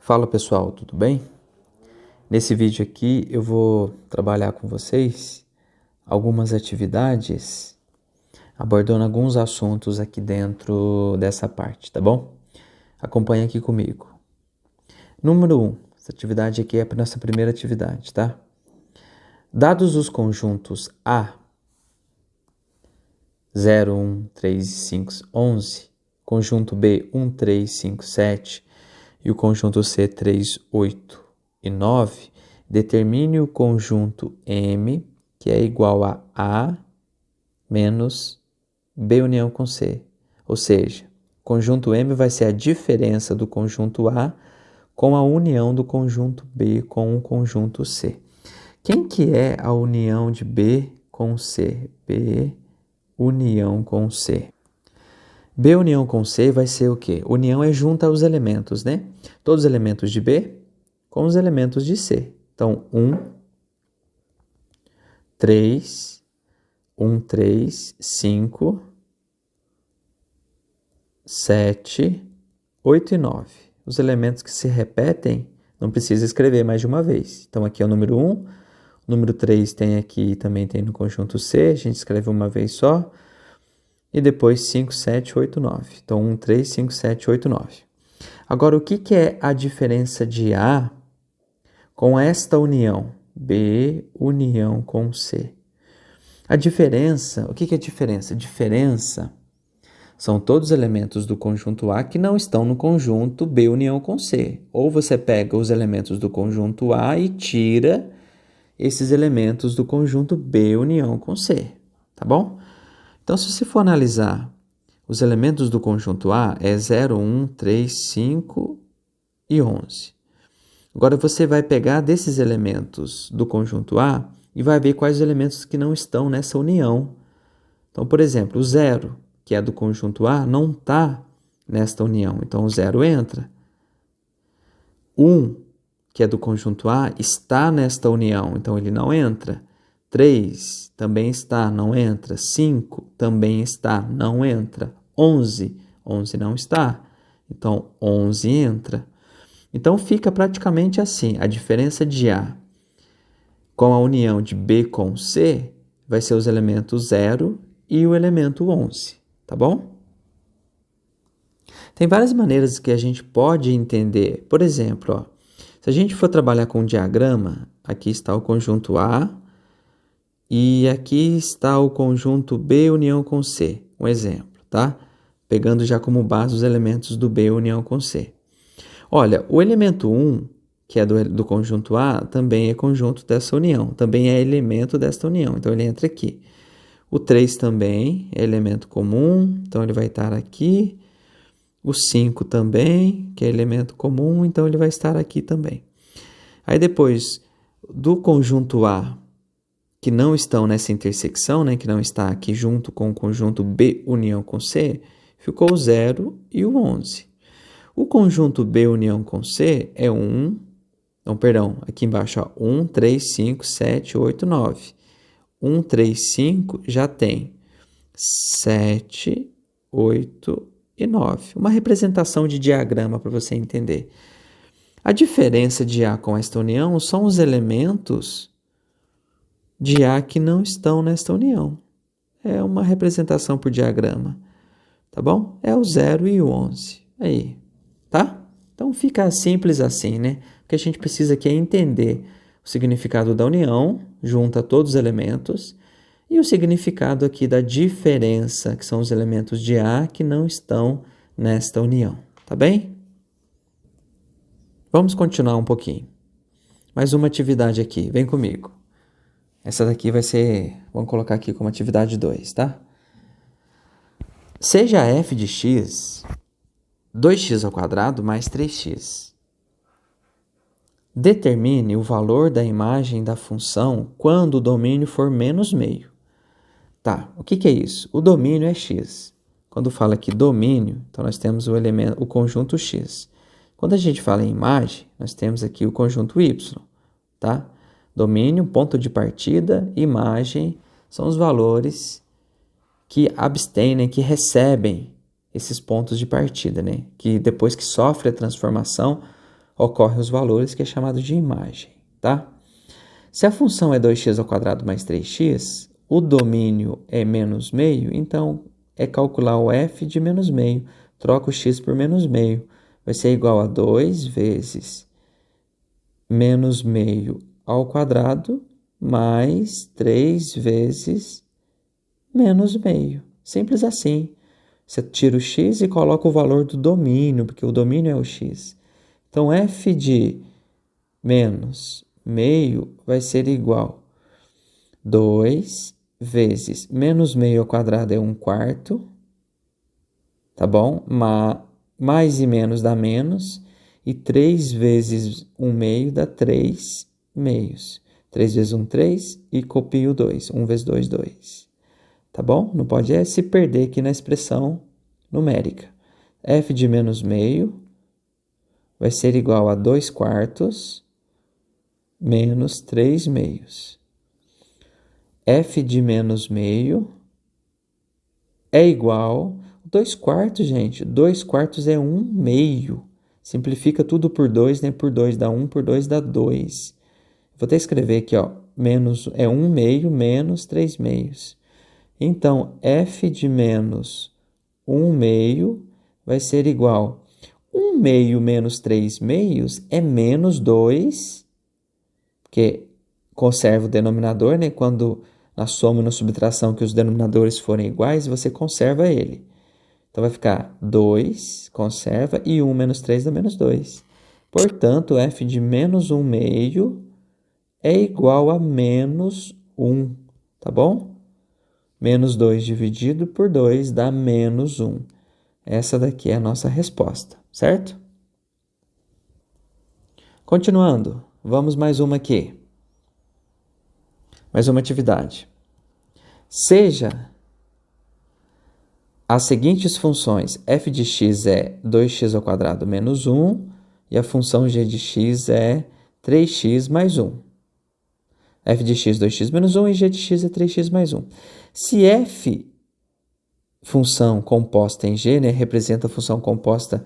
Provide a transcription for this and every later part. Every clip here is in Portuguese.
Fala pessoal, tudo bem? Nesse vídeo aqui eu vou trabalhar com vocês algumas atividades, abordando alguns assuntos aqui dentro dessa parte, tá bom? Acompanha aqui comigo. Número 1, essa atividade aqui é a nossa primeira atividade, tá? Dados os conjuntos A, 0, 1, 3, 5, 11, conjunto B, 1, 3, 5, 7 e o conjunto C, 3, 8 e 9, determine o conjunto M, que é igual a A menos B união com C. Ou seja, o conjunto M vai ser a diferença do conjunto A com a união do conjunto B com o conjunto C. Quem que é a união de B com C? B união com C. B união com C vai ser o quê? União é junta os elementos, né? Todos os elementos de B com os elementos de C. Então, 3, 5, 7, 8 e 9. Os elementos que se repetem, não precisa escrever mais de uma vez. Então, aqui é o número 1, o número 3 tem aqui, também tem no conjunto C, a gente escreve uma vez só. E depois 5, 7, 8, 9. Então, 3, 5, 7, 8, 9. Agora, o que é a diferença de A com esta união? B união com C. A diferença, o que é a diferença? Diferença são todos os elementos do conjunto A que não estão no conjunto B união com C. Ou você pega os elementos do conjunto A e tira esses elementos do conjunto B união com C. Tá bom? Então, se você for analisar os elementos do conjunto A, é 0, 1, 3, 5 e 11. Agora, você vai pegar desses elementos do conjunto A e vai ver quais os elementos que não estão nessa união. Então, por exemplo, o 0, que é do conjunto A, não está nesta união. Então, o 0 entra. 1, que é do conjunto A, está nesta união. Então, ele não entra. 3 também está, não entra. 5 também está, não entra. 11 não está. Então, 11 entra. Então, fica praticamente assim. A diferença de A com a união de B com C vai ser os elementos 0 e o elemento 11. Tá bom? Tem várias maneiras que a gente pode entender. Por exemplo, se a gente for trabalhar com um diagrama, aqui está o conjunto A, e aqui está o conjunto B união com C, um exemplo, tá? Pegando já como base os elementos do B união com C. Olha, o elemento 1, que é do conjunto A, também é conjunto dessa união, também é elemento desta união, então ele entra aqui. O 3 também é elemento comum, então ele vai estar aqui. O 5 também, que é elemento comum, então ele vai estar aqui também. Aí depois, do conjunto A, que não estão nessa intersecção, né, que não está aqui junto com o conjunto B união com C, ficou o 0 e o 11. O conjunto B união com C é 1, não, perdão, aqui embaixo, ó, 1, 3, 5, 7, 8, 9. 1, 3, 5 já tem 7, 8 e 9. Uma representação de diagrama para você entender. A diferença de A com esta união são os elementos de A que não estão nesta união. É uma representação por diagrama, tá bom? É o 0 e o 11. Aí, tá? Então fica simples assim, né? O que a gente precisa aqui é entender o significado da união, junta todos os elementos, e o significado aqui da diferença, que são os elementos de A que não estão nesta união, tá bem? Vamos continuar um pouquinho. Mais uma atividade aqui, vem comigo. Essa daqui vai ser, vamos colocar aqui como atividade 2, tá? Seja f de x 2x² mais 3x. Determine o valor da imagem da função quando o domínio for menos meio. Tá, o que é isso? O domínio é x. Quando fala aqui domínio, então nós temos o conjunto x. Quando a gente fala em imagem, nós temos aqui o conjunto y, tá? Domínio, ponto de partida, imagem, são os valores que abstêm, que recebem esses pontos de partida, né? Que depois que sofre a transformação, ocorrem os valores, que é chamado de imagem, tá? Se a função é 2x² mais 3x, o domínio é menos meio, então é calcular o f de menos meio. Troca o x por menos meio. Vai ser igual a 2 vezes menos meio ao quadrado mais 3 vezes menos meio. Simples assim. Você tira o x e coloca o valor do domínio, porque o domínio é o x. Então, f de menos meio vai ser igual a 2 vezes menos meio ao quadrado é 1/4, tá bom? Mais e menos dá menos, e 3 vezes 1 meio dá 3 meios. 3 vezes 1, 3, e copio 2. 1 vezes 2, 2. Tá bom? Não pode se perder aqui na expressão numérica. F de menos meio vai ser igual a 2/4 menos 3 meios. F de menos meio é igual a 2/4, gente. 2/4 é 1 meio. Simplifica tudo por 2, né? Por 2 dá 1, por 2 dá 2. Vou até escrever aqui, ó. Menos, é 1 meio menos 3 meios. Então, f de menos 1 meio vai ser igual a 1 meio menos 3 meios é menos 2, porque conserva o denominador, né? Quando na soma e na subtração que os denominadores forem iguais, você conserva ele. Então, vai ficar 2, conserva, e 1 menos 3 dá menos 2. Portanto, f de menos 1 meio é igual a menos 1, tá bom? Menos 2 dividido por 2 dá menos 1. Essa daqui é a nossa resposta, certo? Continuando, vamos mais uma aqui. Mais uma atividade. Seja as seguintes funções: f de x é 2x² menos 1 e a função g de x é 3x mais 1. F de x 2x menos 1 e g de x é 3x mais 1. Se f, função composta em g, né, representa a função composta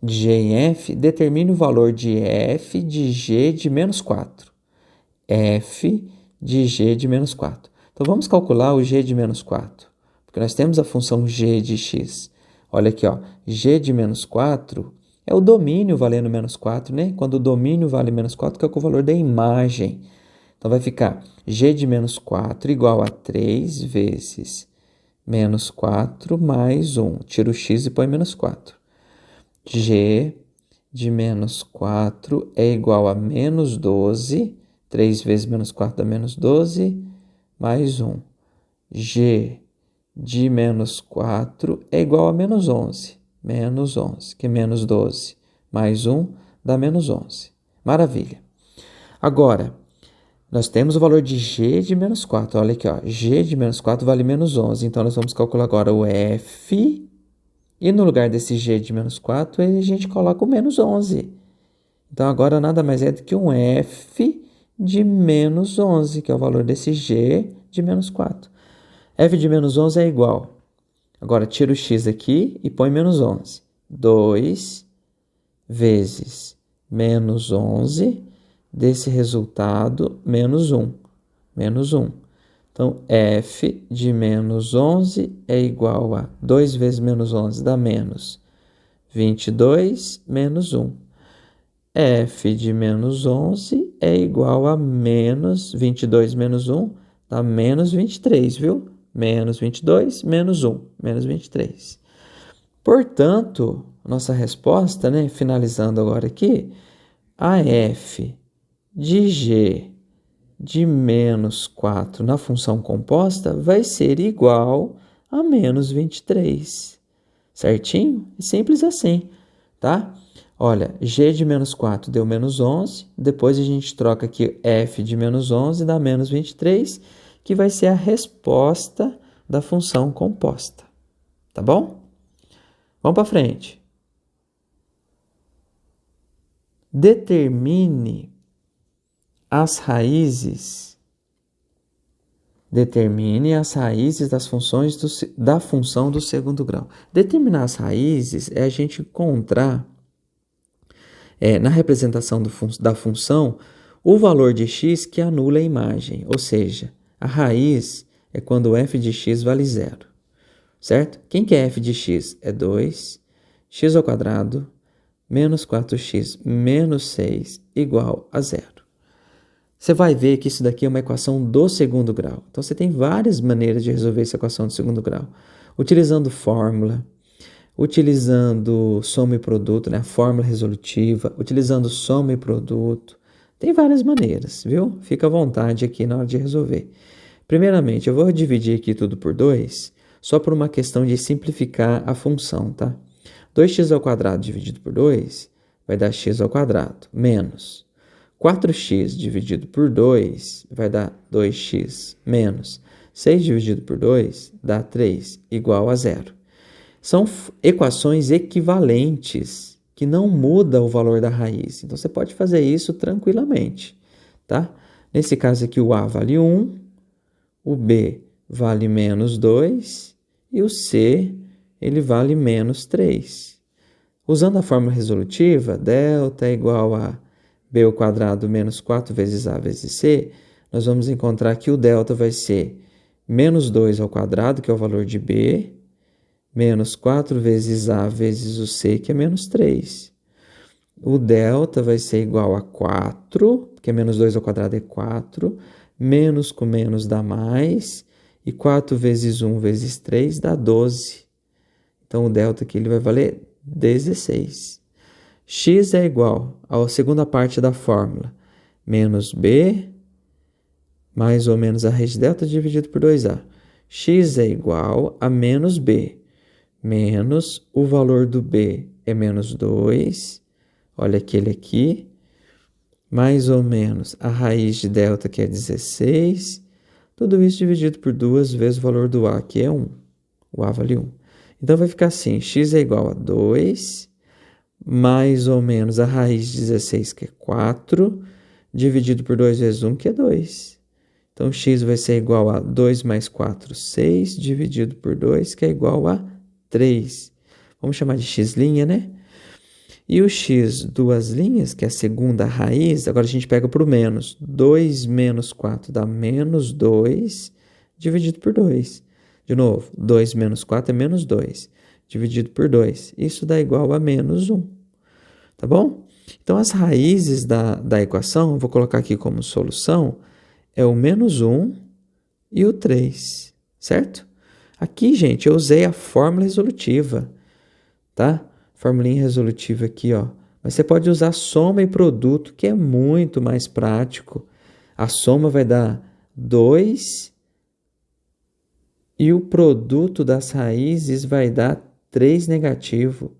de g em f, determine o valor de f de g de menos 4. F de g de menos 4. Então, vamos calcular o g de menos 4, porque nós temos a função g de x. Olha aqui, ó, g de menos 4 é o domínio valendo menos 4, né? Quando o domínio vale menos 4, que é o valor da imagem. Então, vai ficar g de menos 4 igual a 3 vezes menos 4 mais 1. Tira o x e põe menos 4. G de menos 4 é igual a menos 12. 3 vezes menos 4 dá menos 12, mais 1. G de menos 4 é igual a menos 11. Menos 11, que é menos 12, mais 1 dá menos 11. Maravilha. Agora, nós temos o valor de g de menos 4. Olha aqui, ó. G de menos 4 vale menos 11. Então, nós vamos calcular agora o f. E no lugar desse g de menos 4, a gente coloca o menos 11. Então, agora nada mais é do que um f de menos 11, que é o valor desse g de menos 4. F de menos 11 é igual. Agora, tira o x aqui e põe menos 11. 2 vezes menos 11... desse resultado, menos 1. Menos 1. Então, f de menos 11 é igual a 2 vezes menos 11 dá menos 22 menos 1. F de menos 11 é igual a menos 22 menos 1 dá menos 23, viu? Menos 22 menos 1, menos 23. Portanto, nossa resposta, né, finalizando agora aqui, a f de g de menos 4 na função composta vai ser igual a menos 23. Certinho? Simples assim, tá? Olha, g de menos 4 deu menos 11. Depois a gente troca aqui f de menos 11 dá menos 23, que vai ser a resposta da função composta. Tá bom? Vamos para frente. Determine as raízes. Determine as raízes das funções da função do segundo grau. Determinar as raízes é a gente encontrar na representação da função, o valor de x que anula a imagem, ou seja, a raiz é quando f de x vale zero, certo? Quem que é f de x? É 2, x ao quadrado, menos 4x menos 6 igual a zero. Você vai ver que isso daqui é uma equação do segundo grau. Então, você tem várias maneiras de resolver essa equação do segundo grau. Utilizando fórmula, utilizando soma e produto, né? A fórmula resolutiva, utilizando soma e produto. Tem várias maneiras, viu? Fica à vontade aqui na hora de resolver. Primeiramente, eu vou dividir aqui tudo por 2, só por uma questão de simplificar a função, tá? 2x ao quadrado dividido por 2 vai dar x ao quadrado, menos 4x dividido por 2 vai dar 2x, menos 6 dividido por 2 dá 3, igual a zero. São equações equivalentes, que não muda o valor da raiz. Então, você pode fazer isso tranquilamente, tá? Nesse caso aqui, o A vale 1, o B vale menos 2 e o C, ele vale menos 3. Usando a fórmula resolutiva, delta é igual a B ao quadrado menos 4 vezes A vezes C, nós vamos encontrar que o delta vai ser menos 2 ao quadrado, que é o valor de B, menos 4 vezes A vezes o C, que é menos 3. O delta vai ser igual a 4, porque menos 2 ao quadrado é 4, menos com menos dá mais, e 4 vezes 1 vezes 3 dá 12. Então, o delta aqui ele vai valer 16. X é igual à segunda parte da fórmula, menos B, mais ou menos a raiz de delta dividido por 2A. X é igual a menos B, menos o valor do B é menos 2, olha aquele aqui, mais ou menos a raiz de delta, que é 16, tudo isso dividido por 2 vezes o valor do A, que é 1. O A vale 1. Então, vai ficar assim, x é igual a 2, mais ou menos a raiz de 16, que é 4, dividido por 2 vezes 1, que é 2. Então, x vai ser igual a 2 mais 4, 6, dividido por 2, que é igual a 3. Vamos chamar de x', né? E o x duas linhas, que é a segunda raiz, agora a gente pega para o menos. 2 menos 4 dá menos 2, dividido por 2. De novo, 2 menos 4 é menos 2, dividido por 2. Isso dá igual a menos 1. Tá bom? Então, as raízes da equação, eu vou colocar aqui como solução, é o menos 1 e o 3, certo? Aqui, gente, eu usei a fórmula resolutiva, tá? Formulinha resolutiva aqui, ó. Mas você pode usar soma e produto, que é muito mais prático. A soma vai dar 2 e o produto das raízes vai dar 3 negativo,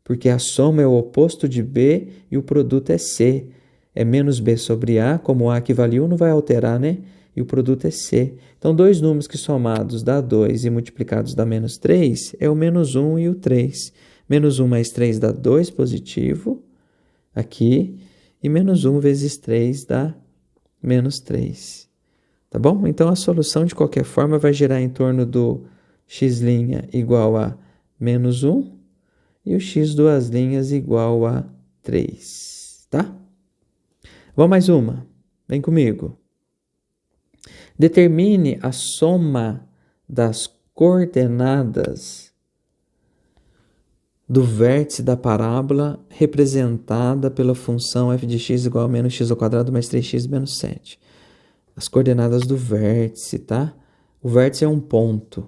porque a soma é o oposto de B e o produto é C. É menos B sobre A, como A que vale 1 não vai alterar, né? E o produto é C. Então, dois números que somados dá 2 e multiplicados dá menos 3 é o menos 1 e o 3. Menos 1 mais 3 dá 2 positivo, aqui, e menos 1 vezes 3 dá menos 3. Tá bom? Então, a solução, de qualquer forma, vai girar em torno do x' igual a menos 1 e o x duas linhas igual a 3, tá? Vamos mais uma. Vem comigo. Determine a soma das coordenadas do vértice da parábola representada pela função f de x igual a menos x ao quadrado mais 3x menos 7. As coordenadas do vértice, tá? O vértice é um ponto.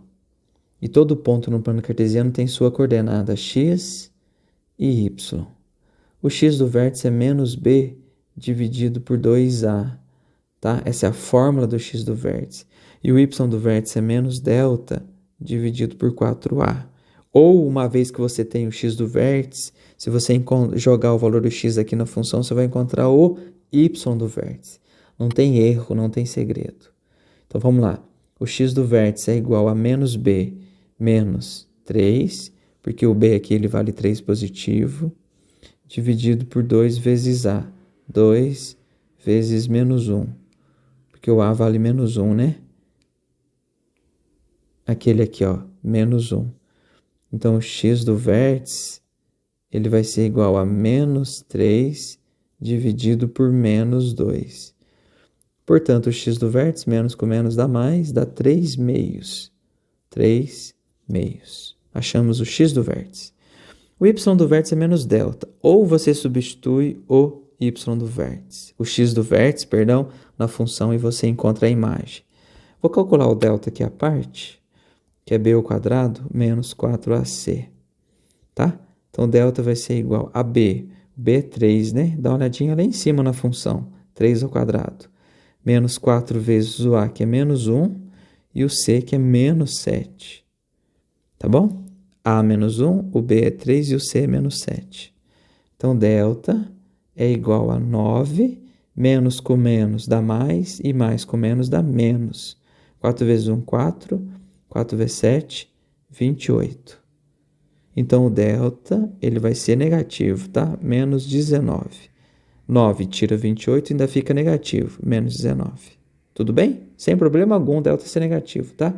E todo ponto no plano cartesiano tem sua coordenada x e y. O x do vértice é menos b dividido por 2a, tá? Essa é a fórmula do x do vértice. E o y do vértice é menos delta dividido por 4a. Ou, uma vez que você tem o x do vértice, se você jogar o valor do x aqui na função, você vai encontrar o y do vértice. Não tem erro, não tem segredo. Então, vamos lá. O x do vértice é igual a menos b menos 3, porque o b aqui ele vale 3 positivo, dividido por 2 vezes a. 2 vezes menos 1, porque o a vale menos 1, né? Aquele aqui, ó, menos 1. Então, o x do vértice ele vai ser igual a menos 3 dividido por menos 2. Portanto, o x do vértice, menos com menos dá mais, dá 3 meios. 3 meios. Achamos o x do vértice. O y do vértice é menos delta. Ou você substitui o y do vértice, o x do vértice, perdão, na função e você encontra a imagem. Vou calcular o delta aqui à parte, que é b ao quadrado menos 4ac. Tá? Então, delta vai ser igual a b. B é 3, né? Dá uma olhadinha lá em cima na função. 3 ao quadrado. Menos 4 vezes o a, que é menos 1, e o c, que é menos 7. Tá bom? A menos 1, o b é 3 e o c é menos 7. Então, delta é igual a 9, menos com menos dá mais, e mais com menos dá menos. 4 vezes 1, 4. 4 vezes 7, 28. Então, o delta, ele vai ser negativo, tá? Menos 19. 9 tira 28 e ainda fica negativo, menos 19. Tudo bem? Sem problema algum, o delta ser negativo, tá?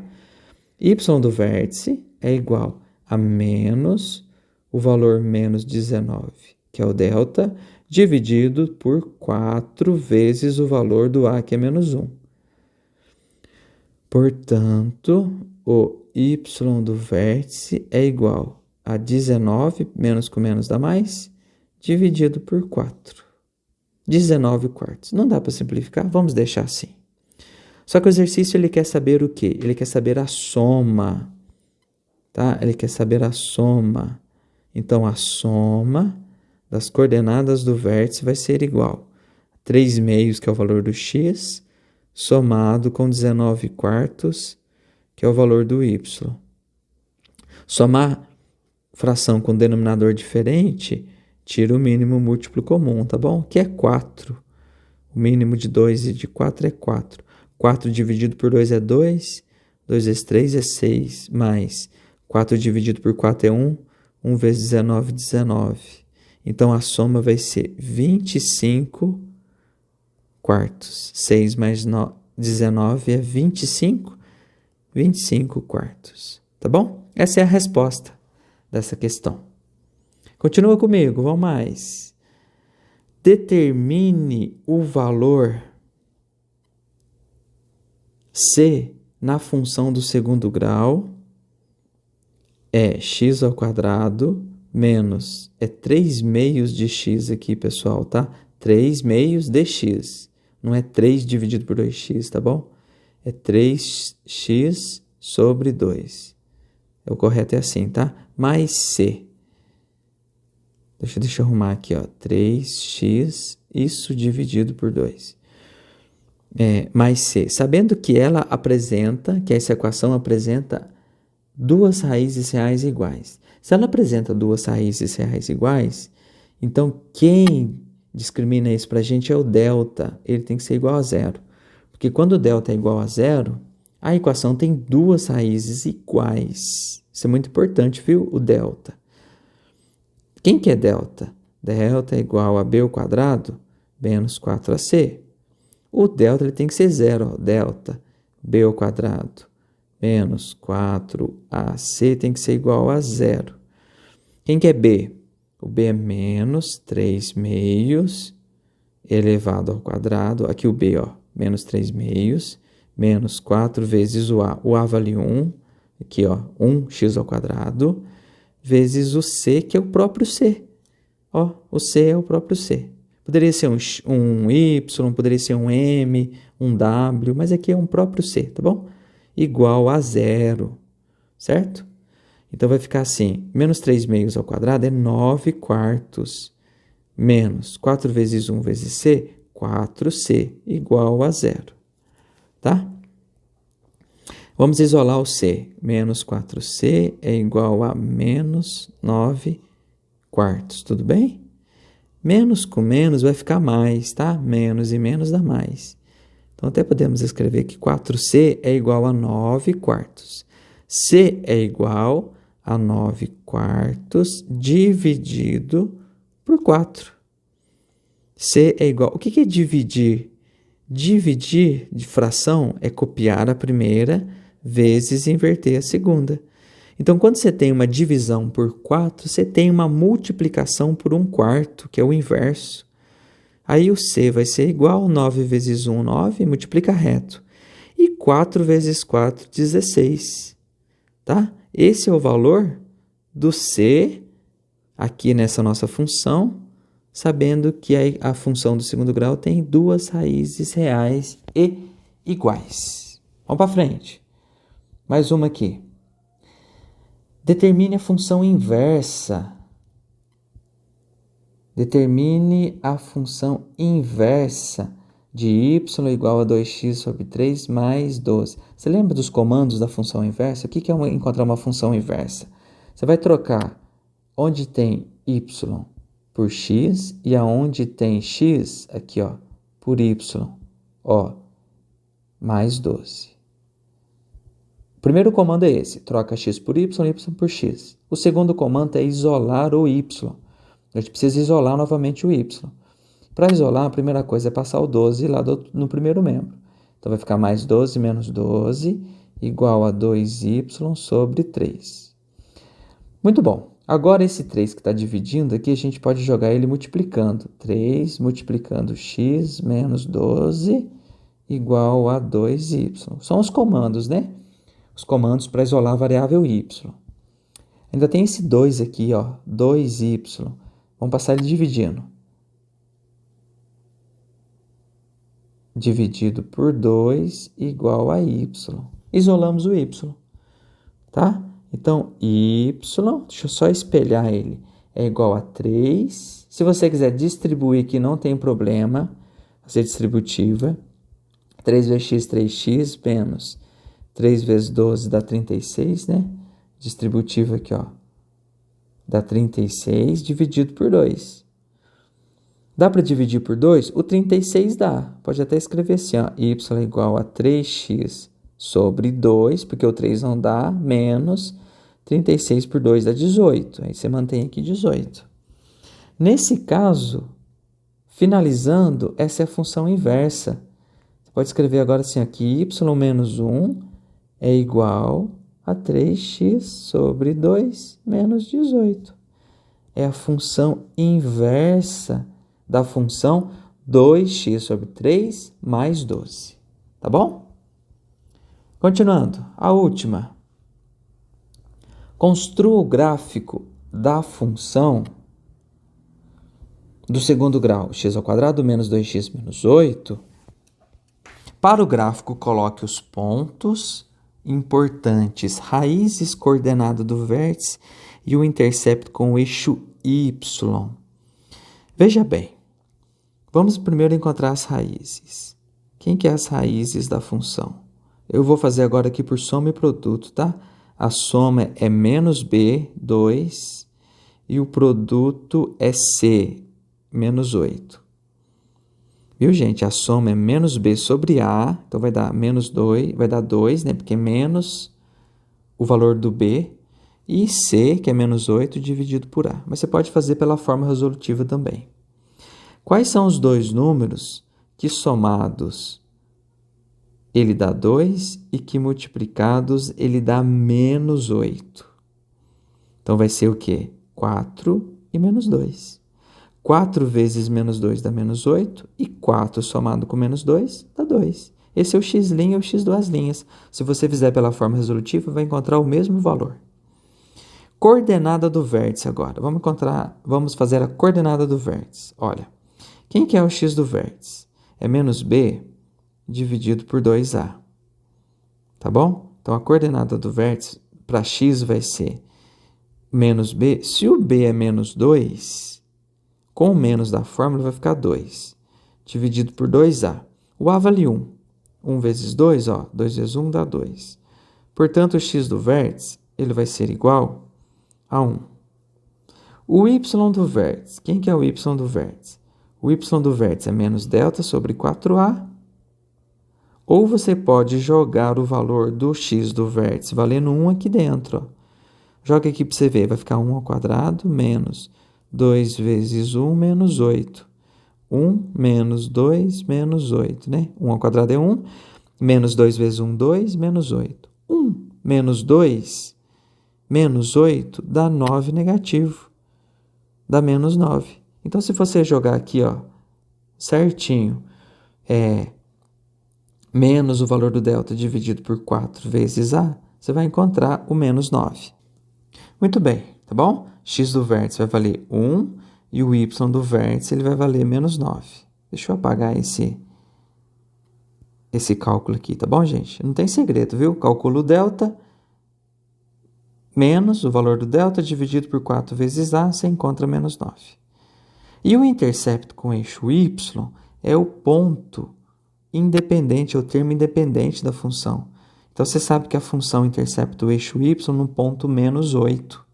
Y do vértice é igual a menos o valor menos 19, que é o delta, dividido por 4 vezes o valor do a, que é menos 1. Portanto, o y do vértice é igual a 19, menos com menos dá mais, dividido por 4. 19 quartos. Não dá para simplificar? Vamos deixar assim. Só que o exercício ele quer saber o quê? Ele quer saber a soma. Tá? Ele quer saber a soma. Então, a soma das coordenadas do vértice vai ser igual a 3 meios, que é o valor do x, somado com 19 quartos, que é o valor do y. Somar fração com denominador diferente, tira o mínimo múltiplo comum, tá bom? Que é 4. O mínimo de 2 e de 4 é 4. 4 dividido por 2 é 2. 2 vezes 3 é 6. Mais 4 dividido por 4 é 1. 1 vezes 19, 19. Então, a soma vai ser 25 quartos. 6 mais 19 é 25. 25 quartos. Tá bom? Essa é a resposta dessa questão. Continua comigo, vamos mais. Determine o valor C na função do segundo grau é x ao quadrado menos, 3 meios de x aqui, pessoal, tá? 3 meios de x. Não é 3 dividido por 2x, tá bom? É 3x sobre 2. O correto é assim, tá? Mais C. Deixa eu arrumar aqui, ó. 3x, isso dividido por 2. Mais C. Sabendo que ela apresenta, que essa equação apresenta duas raízes reais iguais. Se ela apresenta duas raízes reais iguais, então quem discrimina isso pra gente é o delta. Ele tem que ser igual a zero. Porque quando o delta é igual a zero, a equação tem duas raízes iguais. Isso é muito importante, viu? O delta. Quem que é delta? Delta é igual a b ao quadrado menos 4ac. O delta ele tem que ser zero. Ó. Delta b ao quadrado menos 4ac tem que ser igual a zero. Quem que é b? O b é menos 3 meios elevado ao quadrado. Aqui o b, ó, menos 3 meios, menos 4 vezes o a. O a vale 1. Aqui, ó, 1x ao quadrado, vezes o c, que é o próprio c. Ó, o c é o próprio c. Poderia ser um y, poderia ser um m, um w, mas aqui é um próprio c, tá bom? Igual a zero, certo? Então, vai ficar assim, menos 3 meios ao quadrado é 9 quartos, menos 4 vezes 1 vezes c, 4c, igual a zero, tá? Vamos isolar o c. Menos 4c é igual a menos 9 quartos, tudo bem? Menos com menos vai ficar mais, tá? Menos e menos dá mais. Então, até podemos escrever que 4c é igual a 9 quartos. C é igual a 9 quartos dividido por 4. C é igual... O que é dividir? Dividir de fração é copiar a primeira vezes inverter a segunda. Então, quando você tem uma divisão por 4, você tem uma multiplicação por 1/4, que é o inverso. Aí o C vai ser igual a 9 vezes 1, 9, multiplica reto. E 4 vezes 4, 16. Tá? Esse é o valor do C aqui nessa nossa função, sabendo que a função do segundo grau tem duas raízes reais e iguais. Vamos para frente. Mais uma aqui. Determine a função inversa. Determine a função inversa de y igual a 2x sobre 3 mais 12. Você lembra dos comandos da função inversa? O que é encontrar uma função inversa? Você vai trocar onde tem y por x e aonde tem x, aqui ó, por y, ó, mais 12. O primeiro comando é esse, troca x por y, y por x. O segundo comando é isolar o y. A gente precisa isolar novamente o y. Para isolar, a primeira coisa é passar o 12 lá no primeiro membro. Então, vai ficar mais 12 menos 12 igual a 2y sobre 3. Muito bom. Agora, esse 3 que está dividindo aqui, a gente pode jogar ele multiplicando. 3 multiplicando x menos 12 igual a 2y. São os comandos, né? Os comandos para isolar a variável y. Ainda tem esse 2 aqui, ó, 2y. Vamos passar ele dividindo. Dividido por 2 igual a y. Isolamos o y, tá? Então, y, deixa eu só espelhar ele, é igual a 3. Se você quiser distribuir aqui, não tem problema, fazer distributiva. 3 vezes x, 3x, menos 3 vezes 12 dá 36, né? Distributiva aqui, ó, dá 36 dividido por 2. Dá para dividir por 2? O 36 dá. Pode até escrever assim, ó, y é igual a 3x sobre 2, porque o 3 não dá, menos 36 por 2 dá 18. Aí você mantém aqui 18. Nesse caso, finalizando, essa é a função inversa. Você pode escrever agora assim, aqui, y menos 1 é igual a 3x sobre 2 menos 18. É a função inversa da função 2x sobre 3 mais 12. Tá bom? Continuando, a última. Construa o gráfico da função do segundo grau, x² menos 2x menos 8. Para o gráfico, coloque os pontos importantes, raízes coordenada do vértice e o intercepto com o eixo y. Veja bem, vamos primeiro encontrar as raízes. Quem que é as raízes da função? Eu vou fazer agora aqui por soma e produto, tá? A soma é menos b, 2, e o produto é c, menos 8. Viu, gente? A soma é menos b sobre a, então vai dar menos 2, vai dar 2, né? Porque é menos o valor do b, e c, que é menos 8, dividido por a. Mas você pode fazer pela forma resolutiva também. Quais são os dois números que somados ele dá 2 e que multiplicados ele dá menos 8? Então, vai ser o quê? 4 e menos 2. 4 vezes menos 2 dá menos 8 e 4 somado com menos 2 dá 2. Esse é o x' e o x duas linhas. Se você fizer pela forma resolutiva, vai encontrar o mesmo valor. Coordenada do vértice agora. Vamos fazer a coordenada do vértice. Olha, quem que é o x do vértice? É menos b dividido por 2a. Tá bom? Então, a coordenada do vértice para x vai ser menos b. Se o b é menos 2, com o menos da fórmula vai ficar 2, dividido por 2a. O a vale 1. 1 vezes 2, ó, 2 vezes 1 dá 2. Portanto, o x do vértice ele vai ser igual a 1. O y do vértice, quem que é o y do vértice? O y do vértice é menos delta sobre 4a. Ou você pode jogar o valor do x do vértice valendo 1 aqui dentro. Ó. Joga aqui para você ver, vai ficar 1 ao quadrado menos 2 vezes 1 menos 8. 1 menos 2 menos 8, né? 1 ao quadrado é 1, menos 2 vezes 1, 2, menos 8. 1 menos 2 menos 8 dá 9 negativo, dá menos 9. Então, se você jogar aqui, ó, certinho, menos o valor do delta dividido por 4 vezes A, você vai encontrar o menos 9. Muito bem, tá bom? X do vértice vai valer 1 e o Y do vértice ele vai valer menos 9. Deixa eu apagar esse cálculo aqui, tá bom, gente? Não tem segredo, viu? Calculo o delta menos o valor do delta dividido por 4 vezes A, você encontra menos 9. E o intercepto com eixo Y é o ponto independente, é o termo independente da função. Então, você sabe que a função intercepta o eixo Y no ponto menos 8.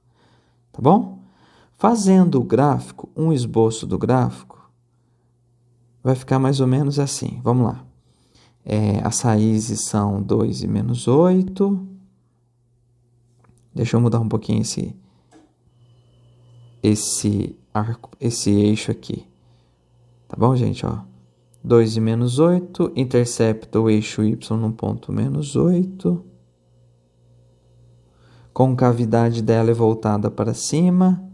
Tá bom? Fazendo o gráfico, um esboço do gráfico, vai ficar mais ou menos assim. Vamos lá. As raízes são 2 e menos 8. Deixa eu mudar um pouquinho esse eixo aqui. Tá bom, gente? Ó. 2 e menos 8, intercepta o eixo Y no ponto menos 8. Concavidade dela é voltada para cima.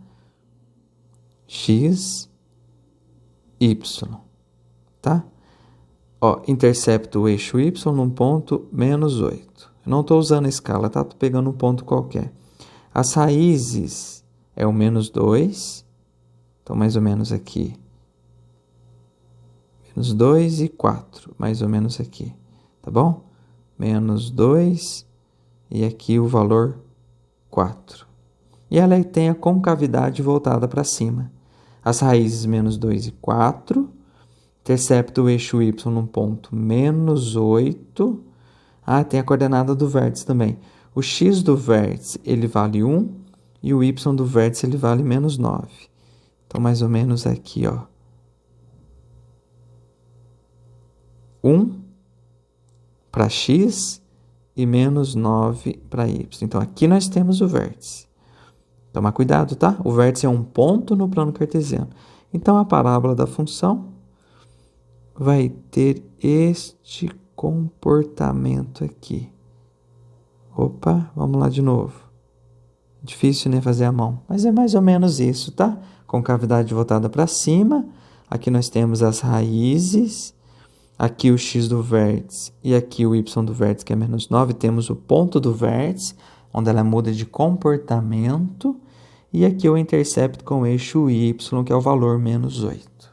X, Y. Tá? Ó, intercepta o eixo Y no ponto menos 8. Eu não estou usando a escala, tá? Estou pegando um ponto qualquer. As raízes é o menos 2. Então, mais ou menos aqui. Menos 2 e 4, mais ou menos aqui, tá bom? Menos 2 e aqui o valor 4. E ela tem a concavidade voltada para cima. As raízes menos 2 e 4, intercepta o eixo Y num ponto menos 8. Tem a coordenada do vértice também. O X do vértice, ele vale 1 e o Y do vértice, ele vale menos 9. Então, mais ou menos aqui, ó. 1 para X e menos 9 para Y. Então, aqui nós temos o vértice. Toma cuidado, tá? O vértice é um ponto no plano cartesiano. Então, a parábola da função vai ter este comportamento aqui. Opa, vamos lá de novo. Difícil, né, fazer a mão. Mas é mais ou menos isso, tá? Concavidade voltada para cima. Aqui nós temos as raízes. Aqui o X do vértice e aqui o Y do vértice, que é menos 9. Temos o ponto do vértice, onde ela muda de comportamento. E aqui o intercepto com o eixo Y, que é o valor menos 8.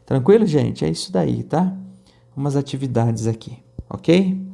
Tranquilo, gente? É isso daí, tá? Umas atividades aqui, ok?